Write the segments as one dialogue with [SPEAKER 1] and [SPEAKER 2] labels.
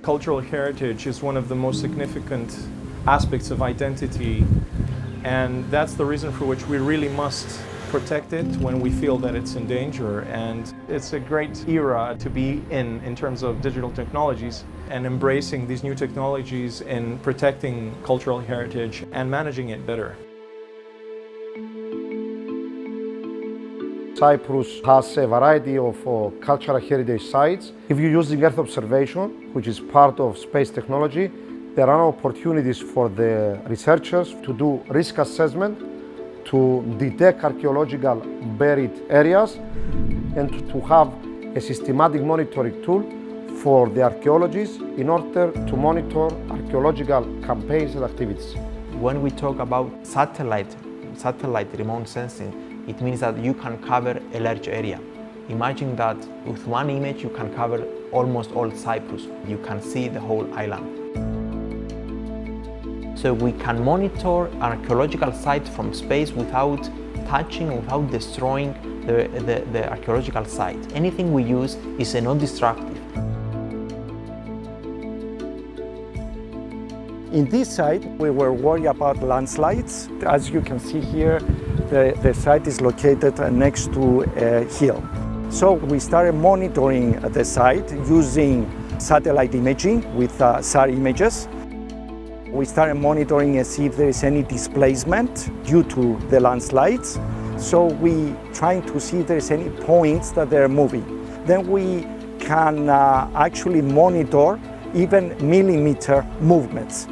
[SPEAKER 1] Cultural heritage is one of the most significant aspects of identity, and that's the reason for which we really must protect it when we feel that it's in danger. And it's a great era to be in terms of digital technologies and embracing these new technologies in protecting cultural heritage and managing it better.
[SPEAKER 2] Cyprus has a variety of cultural heritage sites. If you're using Earth observation, which is part of space technology, there are opportunities for the researchers to do risk assessment, to detect archaeological buried areas, and to have a systematic monitoring tool for the archaeologists in order to monitor archaeological campaigns and activities.
[SPEAKER 3] When we talk about satellite remote sensing, it means that you can cover a large area. Imagine that with one image you can cover almost all Cyprus. You can see the whole island. So we can monitor an archaeological site from space without touching, without destroying the archaeological site. Anything we use is non-destructive.
[SPEAKER 4] In this site, we were worried about landslides. As you can see here, the site is located next to a hill. So we started monitoring the site using satellite imaging with SAR images. We started monitoring and see if there is any displacement due to the landslides. So we trying to see if there is any points that they're moving. Then we can actually monitor even millimeter movements.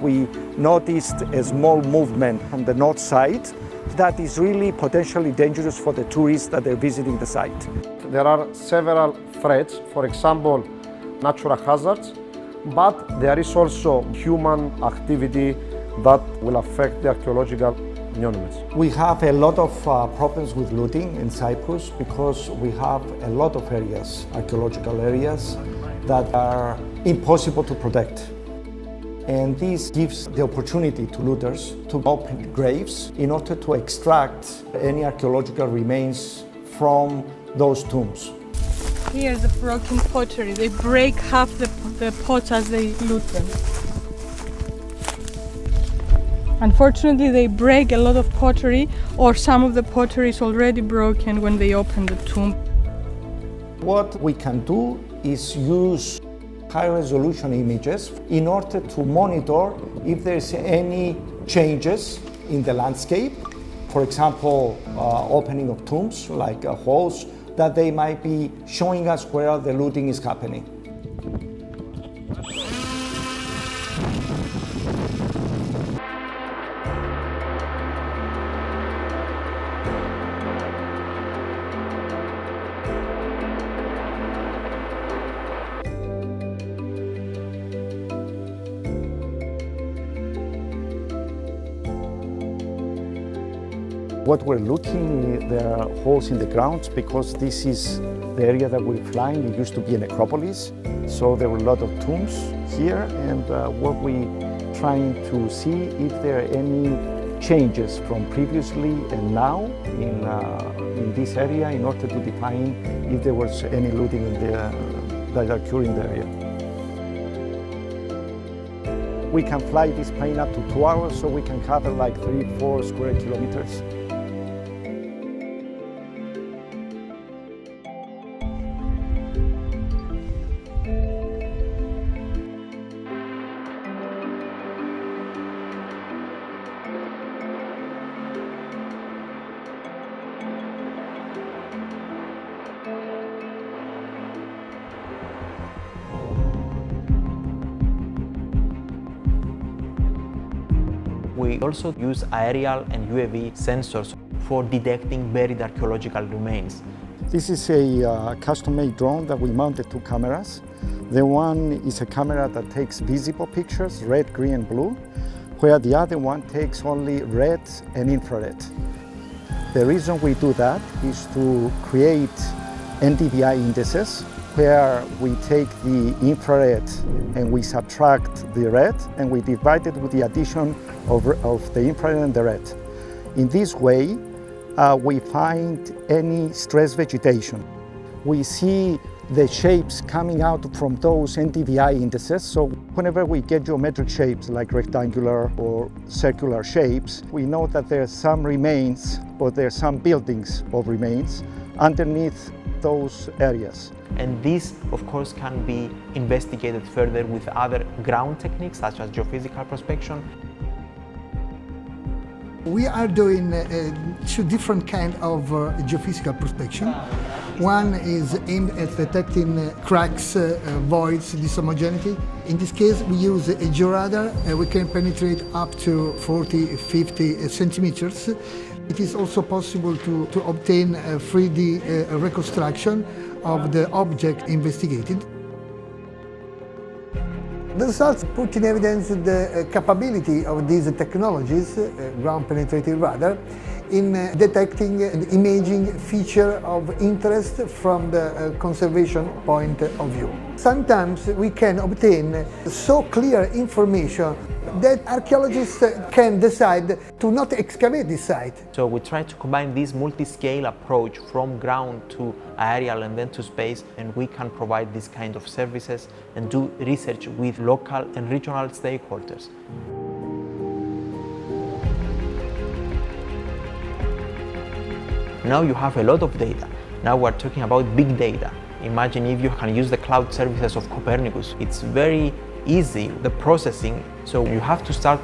[SPEAKER 4] We noticed a small movement on the north side that is really potentially dangerous for the tourists that are visiting the site.
[SPEAKER 2] There are several threats, for example, natural hazards, but there is also human activity that will affect the archaeological monuments.
[SPEAKER 4] We have a lot of problems with looting in Cyprus because we have a lot of areas, archaeological areas, that are impossible to protect. And this gives the opportunity to looters to open graves in order to extract any archaeological remains from those tombs.
[SPEAKER 5] Here's the broken pottery. They break half the pots as they loot them. Unfortunately, they break a lot of pottery, or some of the pottery is already broken when they open the tomb.
[SPEAKER 4] What we can do is use high-resolution images in order to monitor if there's any changes in the landscape. For example, opening of tombs, like holes, that they might be showing us where the looting is happening. What we're looking, there are holes in the ground because this is the area that we're flying. It used to be a necropolis, so there were a lot of tombs here, and what we're trying to see if there are any changes from previously and now in this area in order to define if there was any looting that occurred in the area. We can fly this plane up to 2 hours, so we can cover like 3-4 square kilometers.
[SPEAKER 3] We also use aerial and UAV sensors for detecting buried archaeological remains.
[SPEAKER 4] This is a custom-made drone that we mounted 2 cameras. The one is a camera that takes visible pictures, red, green, and blue, where the other one takes only red and infrared. The reason we do that is to create NDVI indices, where we take the infrared and we subtract the red, and we divide it with the addition of the infrared and the red. In this way, we find any stress vegetation. We see the shapes coming out from those NTVI indices. So whenever we get geometric shapes like rectangular or circular shapes, we know that there are some remains or there are some buildings of remains underneath those areas.
[SPEAKER 3] And this, of course, can be investigated further with other ground techniques such as geophysical prospection.
[SPEAKER 6] We are doing two different kinds of geophysical prospection. One is aimed at detecting cracks, voids, dishomogeneity. In this case, we use a georadar. We can penetrate up to 40-50 centimeters. It is also possible to obtain a 3D reconstruction of the object investigated. The results put in evidence the capability of these technologies, ground-penetrating radar, in detecting and imaging features of interest from the conservation point of view. Sometimes we can obtain so clear information that archaeologists can decide to not excavate this site.
[SPEAKER 3] So we try to combine this multi-scale approach from ground to aerial and then to space, and we can provide this kind of services and do research with local and regional stakeholders. Now you have a lot of data. Now we're talking about big data. Imagine if you can use the cloud services of Copernicus. It's very easy, the processing, so you have to start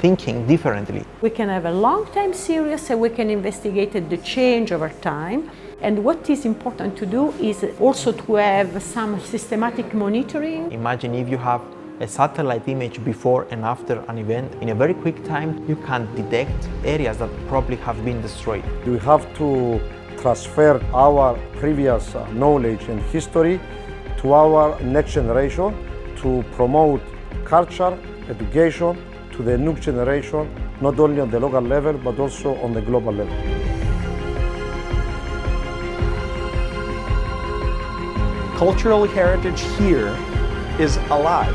[SPEAKER 3] thinking differently.
[SPEAKER 7] We can have a long time series and we can investigate the change over time. And what is important to do is also to have some systematic monitoring.
[SPEAKER 3] Imagine if you have a satellite image before and after an event. In a very quick time, you can detect areas that probably have been destroyed.
[SPEAKER 2] We have to transfer our previous knowledge and history to our next generation to promote culture, education to the new generation, not only on the local level, but also on the global level.
[SPEAKER 1] Cultural heritage here is alive.